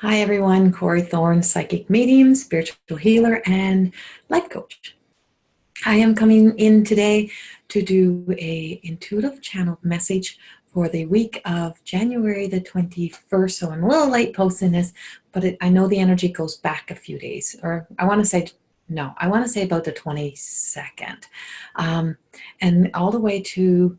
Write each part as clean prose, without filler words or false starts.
Hi everyone, Corey Thorne, psychic medium, spiritual healer, and life coach. I am coming in today to do a intuitive channeled message for the week of January the 21st. So I'm a little late posting this, but I know the energy goes back a few days, or I want to say about the 22nd, and all the way to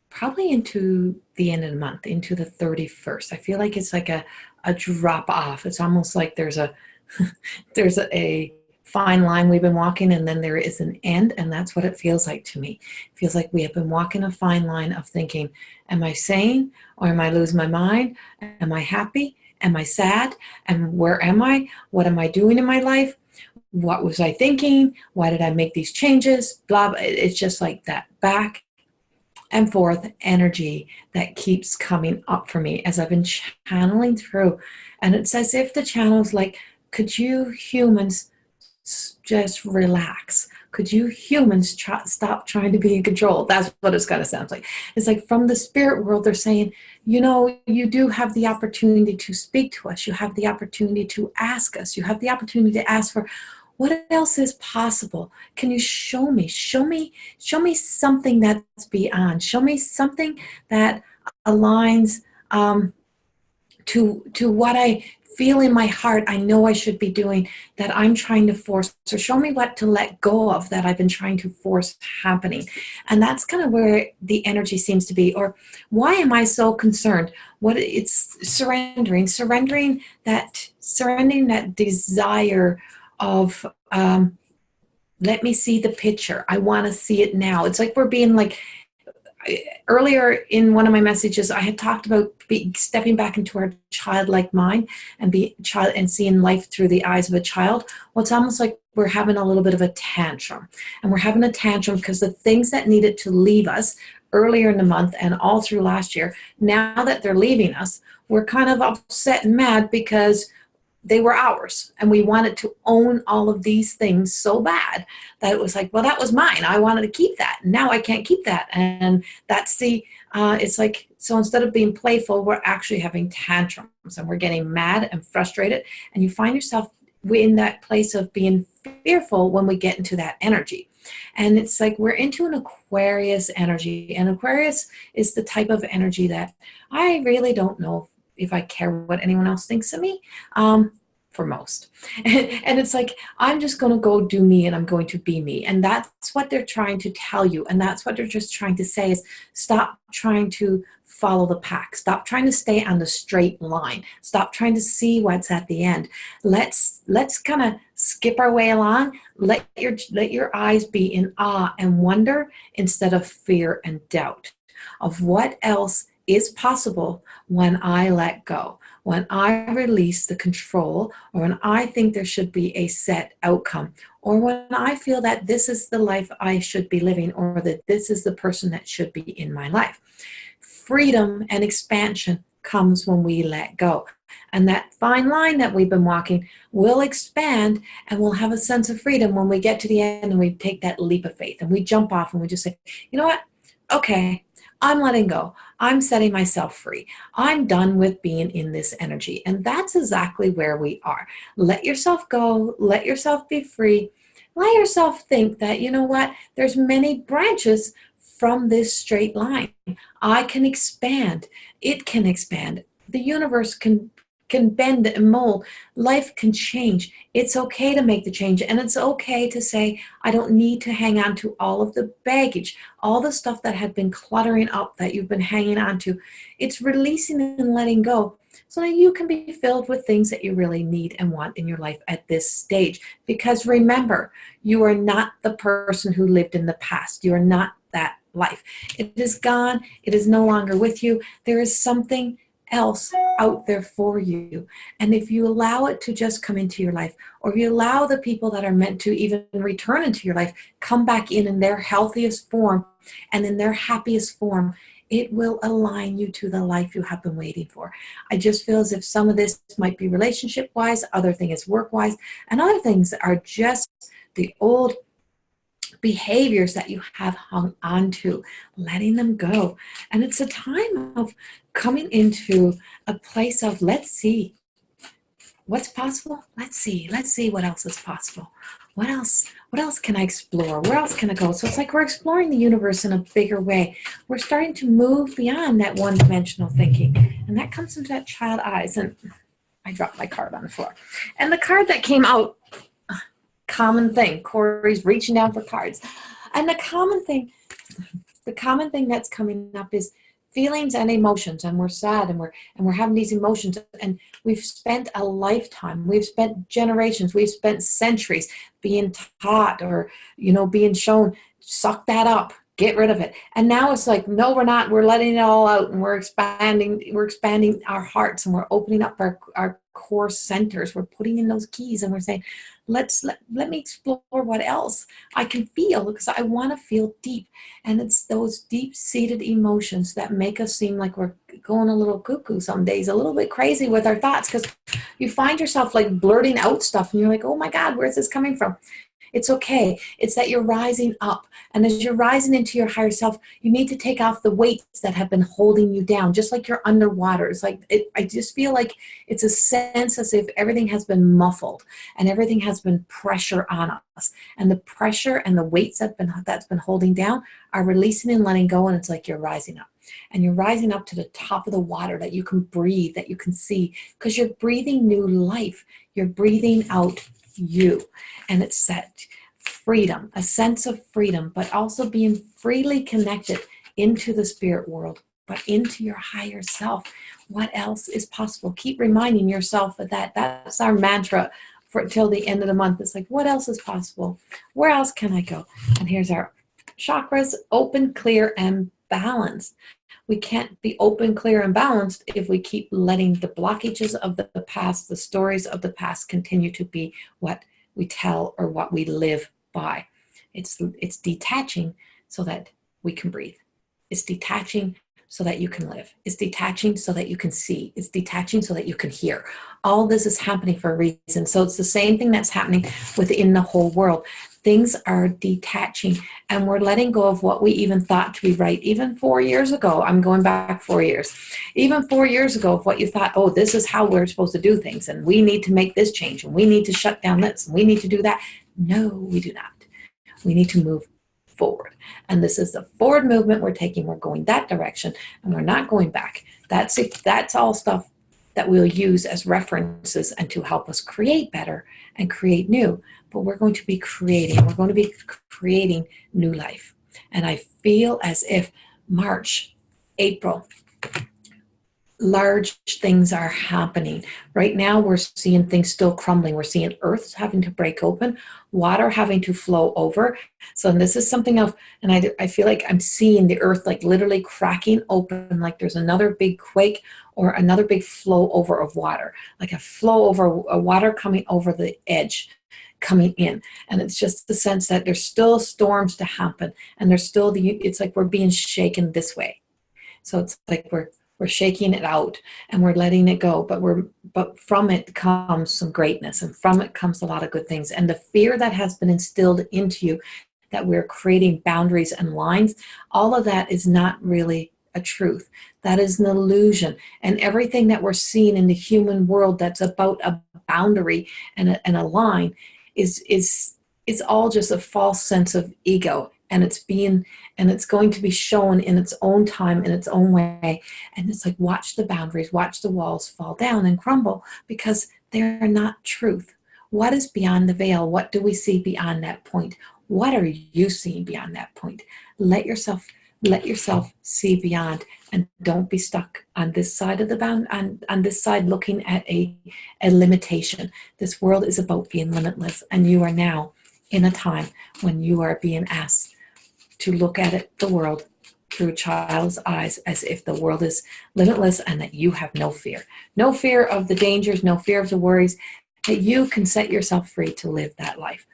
probably into the end of the month, into the 31st. I feel like it's like a drop off. It's almost like there's a there's a fine line we've been walking, and then there is an end, and that's what it feels like to me. It feels like we have been walking a fine line of thinking, am I sane or am I losing my mind? Am I happy? Am I sad? And where am I? What am I doing in my life? What was I thinking? Why did I make these changes? Blah, blah. It's just like that back and forth energy that keeps coming up for me as I've been channeling through. And it's as if the channel's like, could you humans just relax? Could you humans stop trying to be in control? That's what it's kind of sounds like. It's like from the spirit world, they're saying, you do have the opportunity to speak to us. You have the opportunity to ask us. You have the opportunity to ask for what else is possible. Can you show me something that's beyond. Show me something that aligns to what I feel in my heart I know I should be doing, that I'm trying to force. So show me what to let go of that I've been trying to force happening. And that's kind of where the energy seems to be. Or why am I so concerned? What it's surrendering that desire of let me see the picture. I want to see it now. It's like we're being like, earlier in one of my messages, I had talked about stepping back into our childlike mind and seeing life through the eyes of a child. Well, it's almost like we're having a little bit of a tantrum. And we're having a tantrum because the things that needed to leave us earlier in the month and all through last year, now that they're leaving us, we're kind of upset and mad because they were ours, and we wanted to own all of these things so bad that it was like, well, that was mine. I wanted to keep that. Now I can't keep that. And that's it's like, so instead of being playful, we're actually having tantrums, and we're getting mad and frustrated. And you find yourself in that place of being fearful when we get into that energy. And it's like we're into an Aquarius energy, and Aquarius is the type of energy that I really don't know if I care what anyone else thinks of me, for most. And it's like, I'm just going to go do me, and I'm going to be me. And that's what they're trying to tell you. And that's what they're just trying to say is stop trying to follow the pack. Stop trying to stay on the straight line. Stop trying to see what's at the end. Let's kind of skip our way along. Let your eyes be in awe and wonder instead of fear and doubt of what else is possible when I let go, when I release the control, or when I think there should be a set outcome, or when I feel that this is the life I should be living, or that this is the person that should be in my life. Freedom and expansion comes when we let go. And that fine line that we've been walking will expand, and we'll have a sense of freedom when we get to the end and we take that leap of faith and we jump off and we just say, you know what? Okay, I'm letting go. I'm setting myself free. I'm done with being in this energy. And that's exactly where we are. Let yourself go. Let yourself be free. Let yourself think that, you know what, there's many branches from this straight line. I can expand. It can expand. The universe can bend and mold. Life can change. It's okay to make the change, and it's okay to say, I don't need to hang on to all of the baggage, all the stuff that had been cluttering up that you've been hanging on to. It's releasing and letting go so that you can be filled with things that you really need and want in your life at this stage. Because remember, you are not the person who lived in the past. You are not that life. It is gone. It is no longer with you. There is something else out there for you. And if you allow it to just come into your life, or if you allow the people that are meant to even return into your life, come back in their healthiest form and in their happiest form, it will align you to the life you have been waiting for. I just feel as if some of this might be relationship-wise, other thing is work-wise, and other things are just the old behaviors that you have hung on to, letting them go. And it's a time of coming into a place of, let's see, what's possible? Let's see what else is possible. What else can I explore? Where else can I go? So it's like we're exploring the universe in a bigger way. We're starting to move beyond that one-dimensional thinking. And that comes into that child eyes. And I dropped my card on the floor. And the card that came out, common thing. Corey's reaching down for cards. And the common thing that's coming up is feelings and emotions, and we're sad, and we're having these emotions, and we've spent a lifetime, we've spent generations, we've spent centuries being taught, or being shown, suck that up, get rid of it. And now it's like, no, we're not. We're letting it all out, and we're expanding our hearts, and we're opening up our core centers. We're putting in those keys, and we're saying, let me explore what else I can feel, because I want to feel deep. And it's those deep-seated emotions that make us seem like we're going a little cuckoo some days, a little bit crazy with our thoughts, because you find yourself like blurting out stuff, and you're like, oh my God, where's this coming from? It's okay. It's that you're rising up. And as you're rising into your higher self, you need to take off the weights that have been holding you down, just like you're underwater. It's like, I just feel like it's a sense as if everything has been muffled and everything has been pressure on us. And the pressure and the weights that's been holding down are releasing and letting go. And it's like you're rising up. And you're rising up to the top of the water that you can breathe, that you can see, because you're breathing new life. You're breathing out you. And it's that freedom, a sense of freedom, but also being freely connected into the spirit world, but into your higher self. What else is possible? Keep reminding yourself of that. That's our mantra for till the end of the month. It's like, what else is possible? Where else can I go? And here's our chakras: open, clear, and balanced. We can't be open, clear, and balanced if we keep letting the blockages of the past, the stories of the past, continue to be what we tell or what we live by. It's detaching so that we can breathe. It's detaching so that you can live. It's detaching so that you can see. It's detaching so that you can hear. All this is happening for a reason. So it's the same thing that's happening within the whole world. Things are detaching, and we're letting go of what we even thought to be right. Even 4 years ago, I'm going back 4 years. Even 4 years ago, of what you thought, oh, this is how we're supposed to do things, and we need to make this change, and we need to shut down this, and we need to do that. No, we do not. We need to move forward. And this is the forward movement we're taking. We're going that direction, and we're not going back. That's it. That's all stuff that we'll use as references and to help us create better and create new. But we're going to be creating. We're going to be creating new life. And I feel as if March, April, large things are happening. Right now, we're seeing things still crumbling. We're seeing earth having to break open, water having to flow over. So this is something of, and I feel like I'm seeing the earth like literally cracking open, like there's another big quake or another big flow over of water, like a flow over a water coming over the edge, coming in. And it's just the sense that there's still storms to happen, and there's still it's like we're being shaken this way. So it's like we're shaking it out and we're letting it go, but from it comes some greatness, and from it comes a lot of good things. And the fear that has been instilled into you that we're creating boundaries and lines, all of that is not really a truth. That is an illusion. And everything that we're seeing in the human world that's about a boundary and a line is all just a false sense of ego. And it's going to be shown in its own time, in its own way. And it's like, watch the boundaries, watch the walls fall down and crumble, because they're not truth. What is beyond the veil? What do we see beyond that point? What are you seeing beyond that point? Let yourself see beyond, and don't be stuck on this side of the bound, on this side looking at a limitation. This world is about being limitless, and you are now in a time when you are being asked to look at the world through a child's eyes, as if the world is limitless and that you have no fear. No fear of the dangers, no fear of the worries, that you can set yourself free to live that life.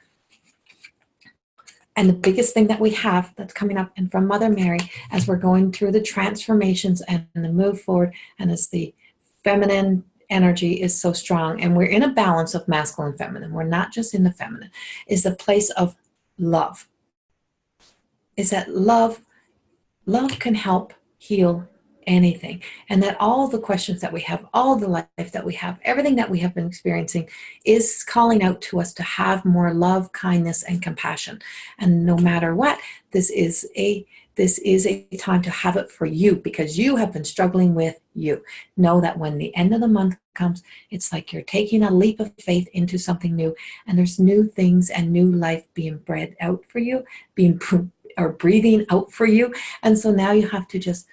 And the biggest thing that we have that's coming up, and from Mother Mary, as we're going through the transformations and the move forward, and as the feminine energy is so strong, and we're in a balance of masculine and feminine, we're not just in the feminine, is the place of love. Is that love can help heal anything. And that all the questions that we have, all the life that we have, everything that we have been experiencing is calling out to us to have more love, kindness, and compassion. And no matter what, this is a time to have it for you, because you have been struggling with you. Know that when the end of the month comes, it's like you're taking a leap of faith into something new, and there's new things and new life being bred out for you, or breathing out for you. And so now you have to just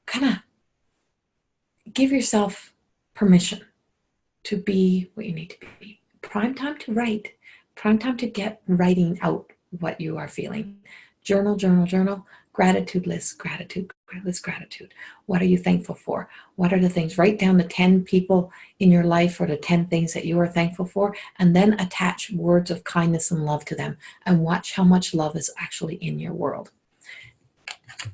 kind of give yourself permission to be what you need to be. Prime time to write. Prime time to get writing out what you are feeling. Journal, journal, journal. Gratitude list, gratitude list, gratitude. What are you thankful for? What are the things? Write down the 10 people in your life, or the 10 things that you are thankful for, and then attach words of kindness and love to them, and watch how much love is actually in your world.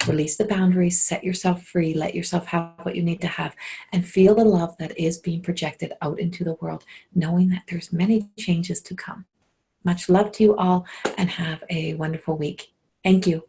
Release the boundaries, set yourself free, let yourself have what you need to have, and feel the love that is being projected out into the world, knowing that there's many changes to come. Much love to you all, and have a wonderful week. Thank you.